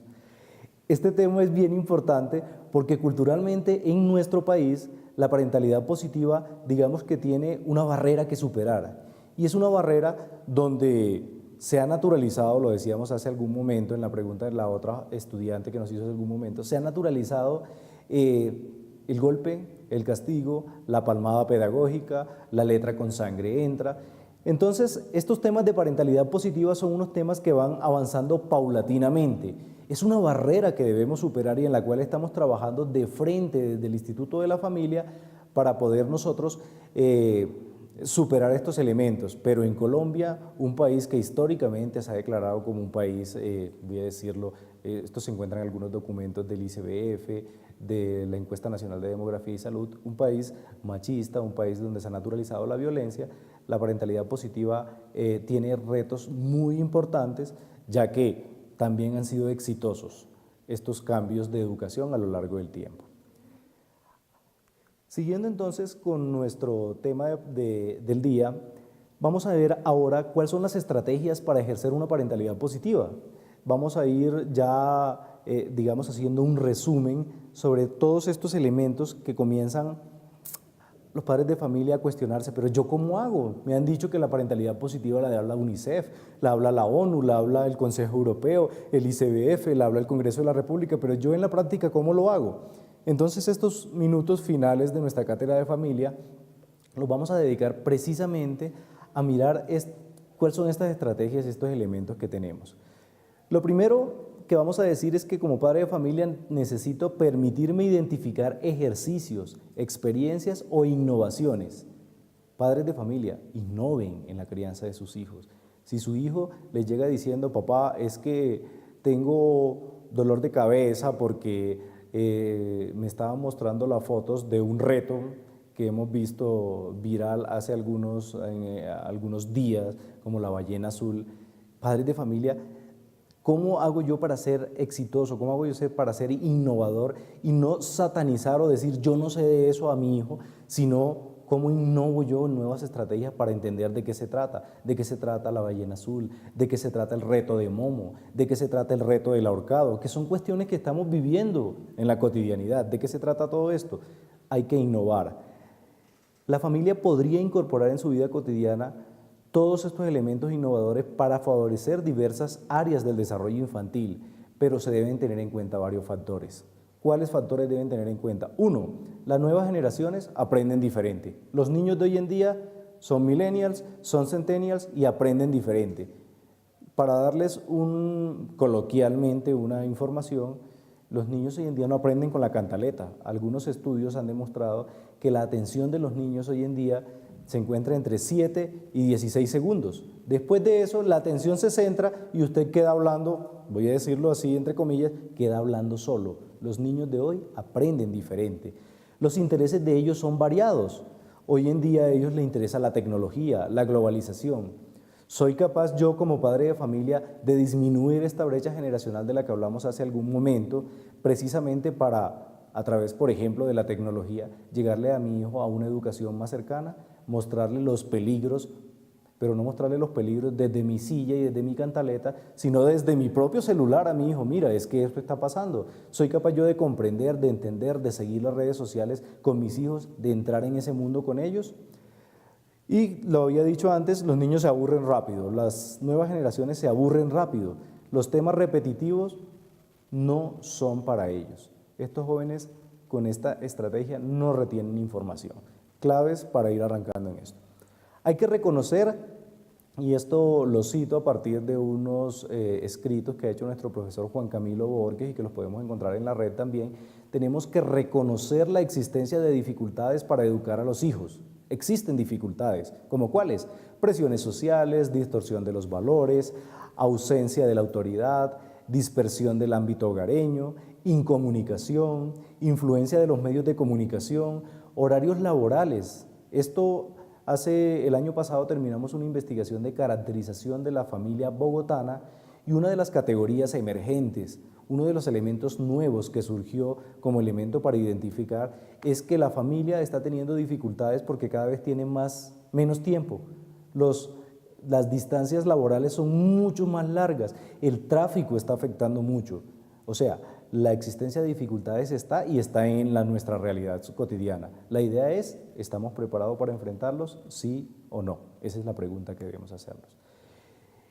Speaker 1: Este tema es bien importante porque culturalmente en nuestro país la parentalidad positiva, digamos que tiene una barrera que superar. Y es una barrera donde se ha naturalizado, lo decíamos hace algún momento en la pregunta de la otra estudiante que nos hizo hace algún momento, se ha naturalizado el golpe, el castigo, la palmada pedagógica, la letra con sangre entra. Entonces, estos temas de parentalidad positiva son unos temas que van avanzando paulatinamente. Es una barrera que debemos superar y en la cual estamos trabajando de frente desde el Instituto de la Familia para poder nosotros superar estos elementos. Pero en Colombia, un país que históricamente se ha declarado como un país, voy a decirlo, esto se encuentra en algunos documentos del ICBF, de la Encuesta Nacional de Demografía y Salud, un país machista, un país donde se ha naturalizado la violencia. La parentalidad positiva tiene retos muy importantes, ya que también han sido exitosos estos cambios de educación a lo largo del tiempo. Siguiendo entonces con nuestro tema del día, vamos a ver ahora cuáles son las estrategias para ejercer una parentalidad positiva. Vamos a ir ya, digamos, haciendo un resumen sobre todos estos elementos que comienzan los padres de familia a cuestionarse, pero ¿yo cómo hago? Me han dicho que la parentalidad positiva la habla UNICEF, la habla la ONU, la habla el Consejo Europeo, el ICBF, la habla el Congreso de la República, pero yo en la práctica, ¿cómo lo hago? Entonces, estos minutos finales de nuestra cátedra de familia los vamos a dedicar precisamente a mirar cuáles son estas estrategias y estos elementos que tenemos. Lo primero que vamos a decir es que como padre de familia necesito permitirme identificar ejercicios, experiencias o innovaciones. Padres de familia, innoven en la crianza de sus hijos. Si su hijo les llega diciendo: papá, es que tengo dolor de cabeza porque me estaban mostrando las fotos de un reto que hemos visto viral hace algunos días, como la ballena azul. Padres de familia, ¿cómo hago yo para ser exitoso? ¿Cómo hago yo para ser innovador y no satanizar o decir yo no sé de eso a mi hijo, sino cómo innovo yo en nuevas estrategias para entender de qué se trata la ballena azul, de qué se trata el reto de Momo, de qué se trata el reto del ahorcado, que son cuestiones que estamos viviendo en la cotidianidad? ¿De qué se trata todo esto? Hay que innovar. La familia podría incorporar en su vida cotidiana todos estos elementos innovadores para favorecer diversas áreas del desarrollo infantil, pero se deben tener en cuenta varios factores. ¿Cuáles factores deben tener en cuenta? Uno, las nuevas generaciones aprenden diferente. Los niños de hoy en día son millennials, son centennials y aprenden diferente. Para darles coloquialmente una información, los niños hoy en día no aprenden con la cantaleta. Algunos estudios han demostrado que la atención de los niños hoy en día se encuentra entre 7 y 16 segundos. Después de eso, la atención se centra y usted queda hablando, voy a decirlo así entre comillas, queda hablando solo. Los niños de hoy aprenden diferente. Los intereses de ellos son variados. Hoy en día a ellos les interesa la tecnología, la globalización. ¿Soy capaz yo como padre de familia de disminuir esta brecha generacional de la que hablamos hace algún momento, precisamente para, a través, por ejemplo, de la tecnología, llegarle a mi hijo a una educación más cercana, mostrarle los peligros, pero no mostrarle los peligros desde mi silla y desde mi cantaleta, sino desde mi propio celular a mi hijo? Mira, es que esto está pasando. ¿Soy capaz yo de comprender, de entender, de seguir las redes sociales con mis hijos, de entrar en ese mundo con ellos? Y lo había dicho antes, los niños se aburren rápido, las nuevas generaciones se aburren rápido. Los temas repetitivos no son para ellos. Estos jóvenes con esta estrategia no retienen información. Claves para ir arrancando en esto. Hay que reconocer Y esto lo cito a partir de unos escritos que ha hecho nuestro profesor Juan Camilo Borges y que los podemos encontrar en la red también. Tenemos que reconocer la existencia de dificultades para educar a los hijos. Existen dificultades, ¿como cuáles? Presiones sociales, distorsión de los valores, ausencia de la autoridad, dispersión del ámbito hogareño, incomunicación, influencia de los medios de comunicación, horarios laborales. El año pasado terminamos una investigación de caracterización de la familia bogotana y una de las categorías emergentes, uno de los elementos nuevos que surgió como elemento para identificar es que la familia está teniendo dificultades porque cada vez tiene menos tiempo. Las distancias laborales son mucho más largas, el tráfico está afectando mucho. O sea, la existencia de dificultades está en nuestra realidad cotidiana. La idea es, ¿estamos preparados para enfrentarlos? ¿Sí o no? Esa es la pregunta que debemos hacernos.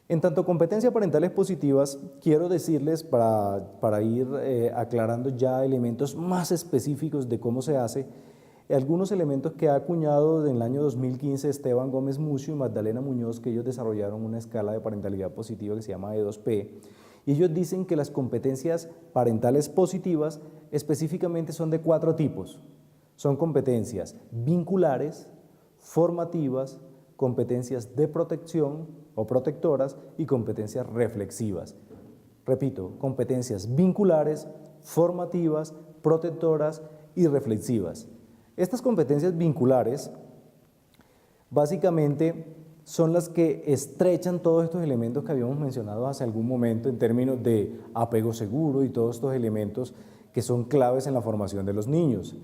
Speaker 1: En tanto competencias parentales positivas, quiero decirles para ir aclarando ya elementos más específicos de cómo se hace, algunos elementos que ha acuñado en el año 2015 Esteban Gómez Mucio y Magdalena Muñoz, que ellos desarrollaron una escala de parentalidad positiva que se llama E2P, y ellos dicen que las competencias parentales positivas específicamente son de 4 tipos. Son competencias vinculares, formativas, competencias de protección o protectoras y competencias reflexivas. Repito, competencias vinculares, formativas, protectoras y reflexivas. Estas competencias vinculares básicamente son las que estrechan todos estos elementos que habíamos mencionado hace algún momento en términos de apego seguro y todos estos elementos que son claves en la formación de los niños.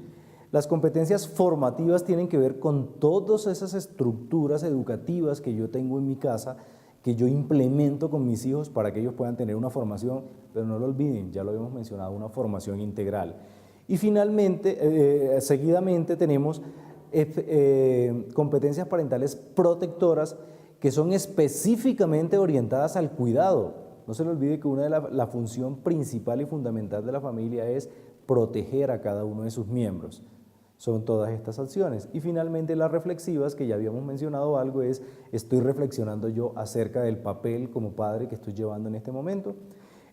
Speaker 1: Las competencias formativas tienen que ver con todas esas estructuras educativas que yo tengo en mi casa, que yo implemento con mis hijos para que ellos puedan tener una formación, pero no lo olviden, ya lo habíamos mencionado, una formación integral. Y finalmente, seguidamente tenemos competencias parentales protectoras que son específicamente orientadas al cuidado. No se le olvide que una de la función principal y fundamental de la familia es proteger a cada uno de sus miembros. Son todas estas acciones. Y finalmente las reflexivas, que ya habíamos mencionado algo, estoy reflexionando yo acerca del papel como padre que estoy llevando en este momento.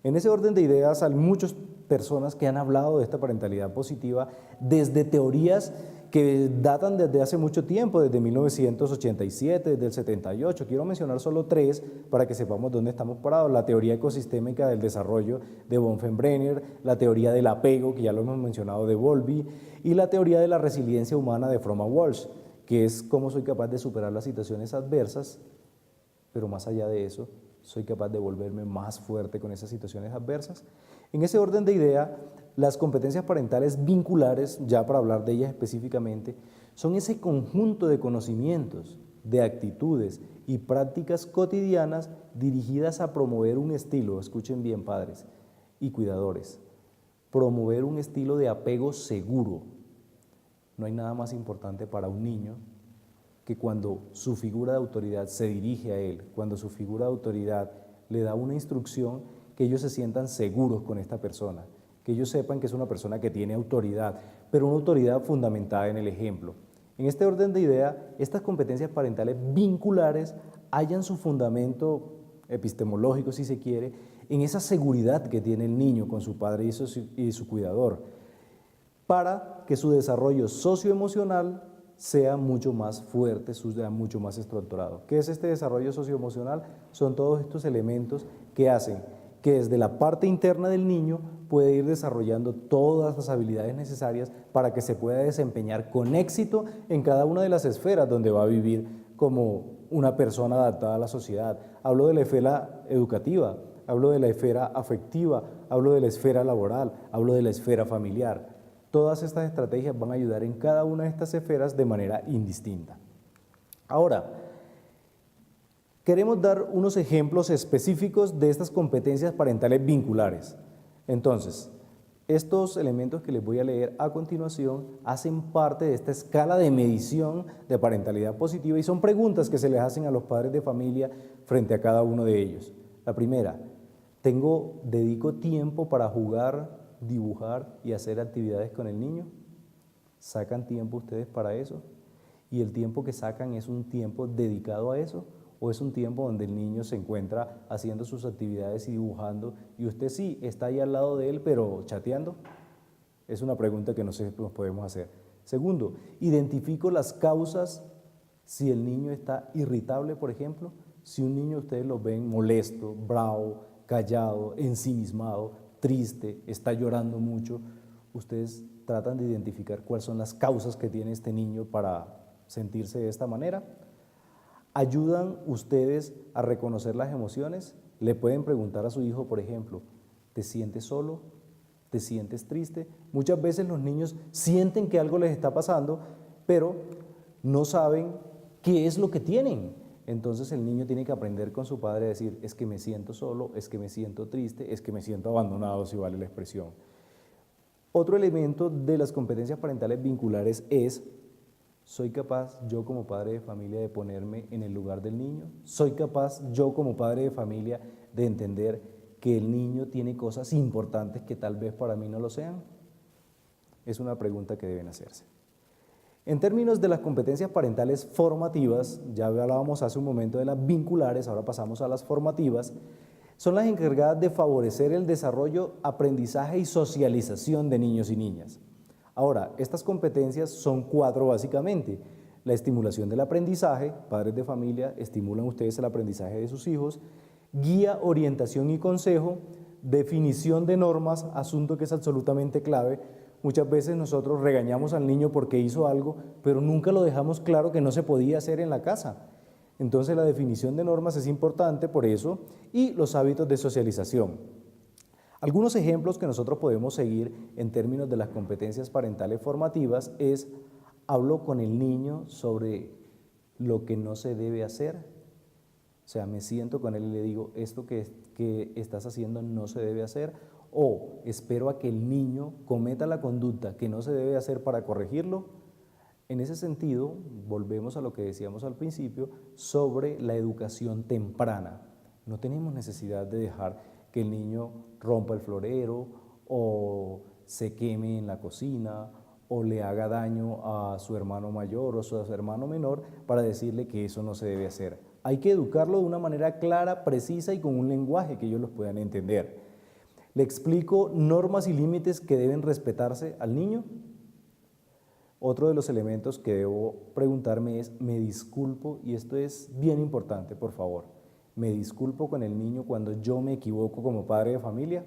Speaker 1: En ese orden de ideas hay muchas personas que han hablado de esta parentalidad positiva desde teorías que datan desde hace mucho tiempo, desde 1987, desde el 78. Quiero mencionar solo 3 para que sepamos dónde estamos parados. La teoría ecosistémica del desarrollo de Bonfenbrenner, la teoría del apego, que ya lo hemos mencionado, de Bowlby, y la teoría de la resiliencia humana de Fromm Walsh, que es cómo soy capaz de superar las situaciones adversas, pero más allá de eso, soy capaz de volverme más fuerte con esas situaciones adversas. En ese orden de idea, las competencias parentales vinculares, ya para hablar de ellas específicamente, son ese conjunto de conocimientos, de actitudes y prácticas cotidianas dirigidas a promover un estilo, escuchen bien padres y cuidadores, promover un estilo de apego seguro. No hay nada más importante para un niño que cuando su figura de autoridad se dirige a él, cuando su figura de autoridad le da una instrucción, que ellos se sientan seguros con esta persona, que ellos sepan que es una persona que tiene autoridad, pero una autoridad fundamentada en el ejemplo. En este orden de idea, estas competencias parentales vinculares hallan su fundamento epistemológico, si se quiere, en esa seguridad que tiene el niño con su padre y su cuidador, para que su desarrollo socioemocional sea mucho más fuerte, sea mucho más estructurado. ¿Qué es este desarrollo socioemocional? Son todos estos elementos que hacen que desde la parte interna del niño puede ir desarrollando todas las habilidades necesarias para que se pueda desempeñar con éxito en cada una de las esferas donde va a vivir como una persona adaptada a la sociedad. Hablo de la esfera educativa, hablo de la esfera afectiva, hablo de la esfera laboral, hablo de la esfera familiar. Todas estas estrategias van a ayudar en cada una de estas esferas de manera indistinta. Ahora, queremos dar unos ejemplos específicos de estas competencias parentales vinculares. Entonces, estos elementos que les voy a leer a continuación hacen parte de esta escala de medición de parentalidad positiva y son preguntas que se les hacen a los padres de familia frente a cada uno de ellos. La primera, ¿dedico tiempo para jugar, dibujar y hacer actividades con el niño? ¿Sacan tiempo ustedes para eso? ¿Y el tiempo que sacan es un tiempo dedicado a eso? o es un tiempo donde el niño se encuentra haciendo sus actividades y dibujando y usted sí está ahí al lado de él pero chateando? Es una pregunta que nos podemos hacer. Segundo, identifico las causas si el niño está irritable, por ejemplo. Si un niño ustedes lo ven molesto, bravo, callado, ensimismado, triste, está llorando mucho, ustedes tratan de identificar cuáles son las causas que tiene este niño para sentirse de esta manera. ¿Ayudan ustedes a reconocer las emociones? Le pueden preguntar a su hijo, por ejemplo, ¿te sientes solo? ¿Te sientes triste? Muchas veces los niños sienten que algo les está pasando, pero no saben qué es lo que tienen. Entonces el niño tiene que aprender con su padre a decir, es que me siento solo, es que me siento triste, es que me siento abandonado, si vale la expresión. Otro elemento de las competencias parentales vinculares es, ¿soy capaz yo como padre de familia de ponerme en el lugar del niño? ¿Soy capaz yo como padre de familia de entender que el niño tiene cosas importantes que tal vez para mí no lo sean? Es una pregunta que deben hacerse. En términos de las competencias parentales formativas, ya hablábamos hace un momento de las vinculares, ahora pasamos a las formativas, son las encargadas de favorecer el desarrollo, aprendizaje y socialización de niños y niñas. Ahora, estas competencias son 4 básicamente. La estimulación del aprendizaje, padres de familia, estimulan ustedes el aprendizaje de sus hijos, guía, orientación y consejo, definición de normas, asunto que es absolutamente clave. Muchas veces nosotros regañamos al niño porque hizo algo, pero nunca lo dejamos claro que no se podía hacer en la casa. Entonces la definición de normas es importante por eso, y los hábitos de socialización. Algunos ejemplos que nosotros podemos seguir en términos de las competencias parentales formativas es, hablo con el niño sobre lo que no se debe hacer. O sea, me siento con él y le digo, esto que estás haciendo no se debe hacer, o espero a que el niño cometa la conducta que no se debe hacer para corregirlo. En ese sentido, volvemos a lo que decíamos al principio sobre la educación temprana. No tenemos necesidad de dejar que el niño rompa el florero o se queme en la cocina o le haga daño a su hermano mayor o a su hermano menor para decirle que eso no se debe hacer. Hay que educarlo de una manera clara, precisa y con un lenguaje que ellos los puedan entender. Le explico normas y límites que deben respetarse al niño. Otro de los elementos que debo preguntarme es, ¿me disculpo? Y esto es bien importante, por favor. ¿Me disculpo con el niño cuando yo me equivoco como padre de familia?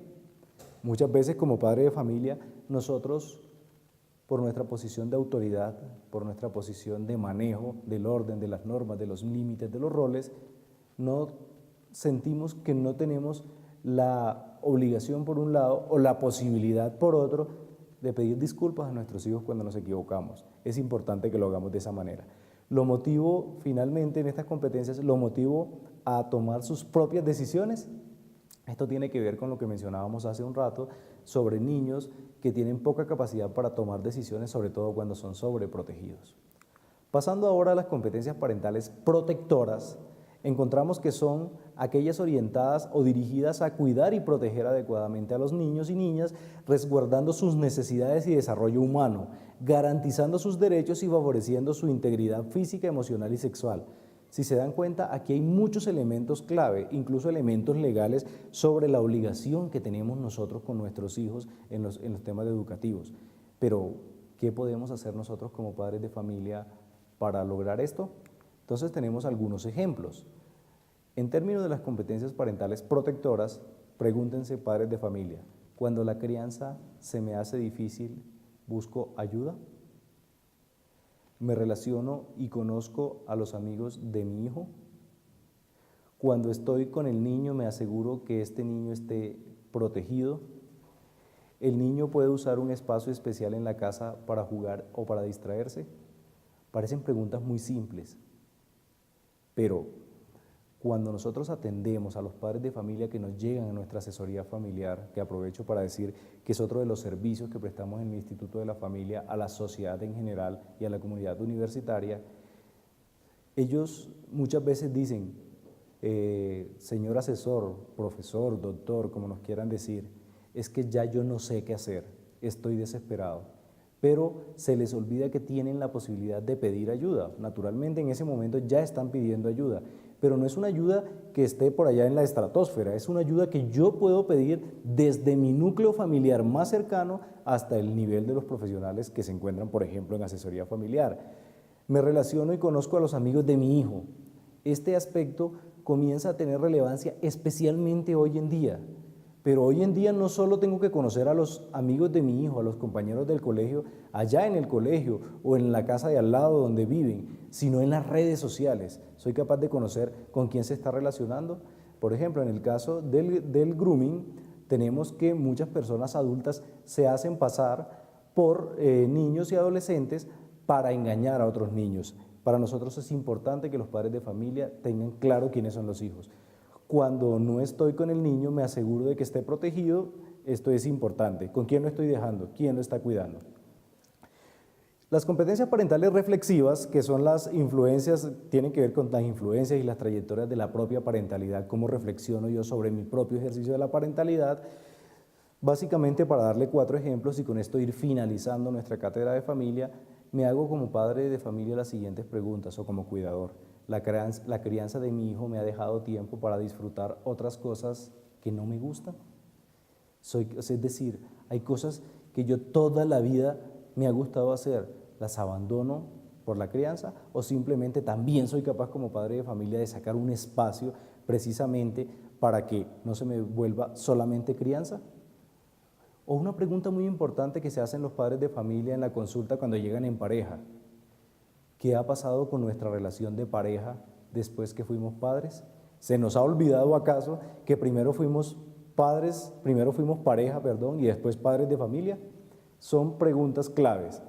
Speaker 1: Muchas veces como padre de familia, nosotros, por nuestra posición de autoridad, por nuestra posición de manejo del orden, de las normas, de los límites, de los roles, no sentimos que no tenemos la obligación por un lado o la posibilidad por otro de pedir disculpas a nuestros hijos cuando nos equivocamos. Es importante que lo hagamos de esa manera. Lo motivo, finalmente, en estas competencias, lo motivo a tomar sus propias decisiones. Esto tiene que ver con lo que mencionábamos hace un rato sobre niños que tienen poca capacidad para tomar decisiones, sobre todo cuando son sobreprotegidos. Pasando ahora a las competencias parentales protectoras, encontramos que son aquellas orientadas o dirigidas a cuidar y proteger adecuadamente a los niños y niñas, resguardando sus necesidades y desarrollo humano, garantizando sus derechos y favoreciendo su integridad física, emocional y sexual. Si se dan cuenta, aquí hay muchos elementos clave, incluso elementos legales sobre la obligación que tenemos nosotros con nuestros hijos en los temas educativos. Pero, ¿qué podemos hacer nosotros como padres de familia para lograr esto? Entonces tenemos algunos ejemplos. En términos de las competencias parentales protectoras, pregúntense padres de familia, cuando la crianza se me hace difícil, ¿busco ayuda? ¿Me relaciono y conozco a los amigos de mi hijo? Cuando estoy con el niño, ¿me aseguro que este niño esté protegido? ¿El niño puede usar un espacio especial en la casa para jugar o para distraerse? Parecen preguntas muy simples, pero cuando nosotros atendemos a los padres de familia que nos llegan a nuestra asesoría familiar, que aprovecho para decir que es otro de los servicios que prestamos en el Instituto de la Familia a la sociedad en general y a la comunidad universitaria, ellos muchas veces dicen, señor asesor, profesor, doctor, como nos quieran decir, es que ya yo no sé qué hacer, estoy desesperado. Pero se les olvida que tienen la posibilidad de pedir ayuda. Naturalmente en ese momento ya están pidiendo ayuda, pero no es una ayuda que esté por allá en la estratosfera, es una ayuda que yo puedo pedir desde mi núcleo familiar más cercano hasta el nivel de los profesionales que se encuentran, por ejemplo, en asesoría familiar. Me relaciono y conozco a los amigos de mi hijo. Este aspecto comienza a tener relevancia especialmente hoy en día. Pero hoy en día no solo tengo que conocer a los amigos de mi hijo, a los compañeros del colegio, allá en el colegio o en la casa de al lado donde viven, sino en las redes sociales. Soy capaz de conocer con quién se está relacionando. Por ejemplo, en el caso del grooming, tenemos que muchas personas adultas se hacen pasar por niños y adolescentes para engañar a otros niños. Para nosotros es importante que los padres de familia tengan claro quiénes son los hijos. Cuando no estoy con el niño, me aseguro de que esté protegido. Esto es importante. ¿Con quién lo estoy dejando? ¿Quién lo está cuidando? Las competencias parentales reflexivas, que son las influencias, tienen que ver con las influencias y las trayectorias de la propia parentalidad, cómo reflexiono yo sobre mi propio ejercicio de la parentalidad. Básicamente, para darle 4 ejemplos y con esto ir finalizando nuestra cátedra de familia, me hago como padre de familia las siguientes preguntas o como cuidador. La crianza de mi hijo me ha dejado tiempo para disfrutar otras cosas que no me gustan. Es decir, hay cosas que yo toda la vida me ha gustado hacer, las abandono por la crianza o simplemente también soy capaz como padre de familia de sacar un espacio precisamente para que no se me vuelva solamente crianza. O una pregunta muy importante que se hacen los padres de familia en la consulta cuando llegan en pareja. ¿Qué ha pasado con nuestra relación de pareja después que fuimos padres? ¿Se nos ha olvidado acaso que primero fuimos pareja, y después padres de familia? Son preguntas claves.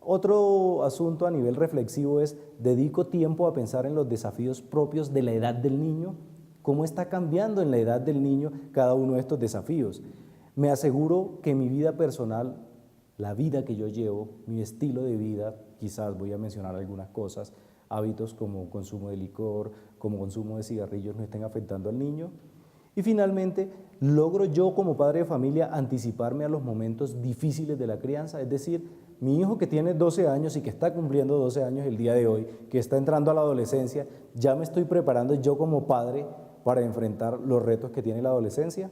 Speaker 1: Otro asunto a nivel reflexivo es, ¿dedico tiempo a pensar en los desafíos propios de la edad del niño? ¿Cómo está cambiando en la edad del niño cada uno de estos desafíos? Me aseguro que mi vida personal, la vida que yo llevo, mi estilo de vida, quizás voy a mencionar algunas cosas, hábitos como consumo de licor, como consumo de cigarrillos no estén afectando al niño. Y finalmente, ¿logro yo como padre de familia anticiparme a los momentos difíciles de la crianza? Es decir, mi hijo que tiene 12 años y que está cumpliendo 12 años el día de hoy, que está entrando a la adolescencia, ¿ya me estoy preparando yo como padre para enfrentar los retos que tiene la adolescencia?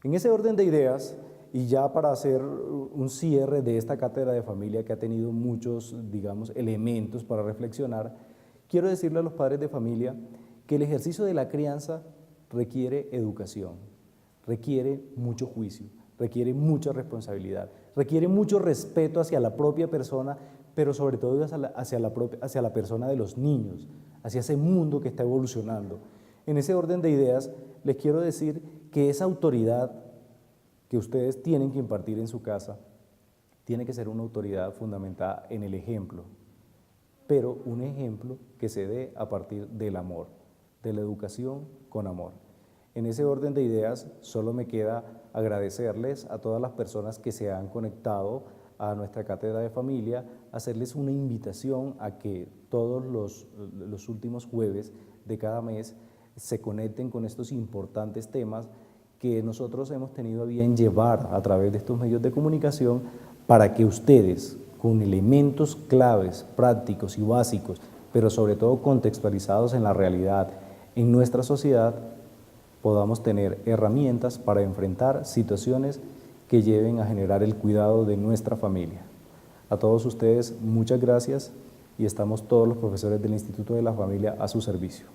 Speaker 1: En ese orden de ideas, y ya para hacer un cierre de esta cátedra de familia que ha tenido muchos, elementos para reflexionar, quiero decirle a los padres de familia que el ejercicio de la crianza requiere educación, requiere mucho juicio, requiere mucha responsabilidad, requiere mucho respeto hacia la propia persona, pero sobre todo hacia la persona de los niños, hacia ese mundo que está evolucionando. En ese orden de ideas, les quiero decir que esa autoridad que ustedes tienen que impartir en su casa tiene que ser una autoridad fundamentada en el ejemplo, pero un ejemplo que se dé a partir del amor, de la educación con amor. En ese orden de ideas, solo me queda agradecerles a todas las personas que se han conectado a nuestra cátedra de familia, hacerles una invitación a que todos los últimos jueves de cada mes se conecten con estos importantes temas que nosotros hemos tenido a bien llevar a través de estos medios de comunicación para que ustedes, con elementos claves, prácticos y básicos, pero sobre todo contextualizados en la realidad, en nuestra sociedad, podamos tener herramientas para enfrentar situaciones que lleven a generar el cuidado de nuestra familia. A todos ustedes, muchas gracias y estamos todos los profesores del Instituto de la Familia a su servicio.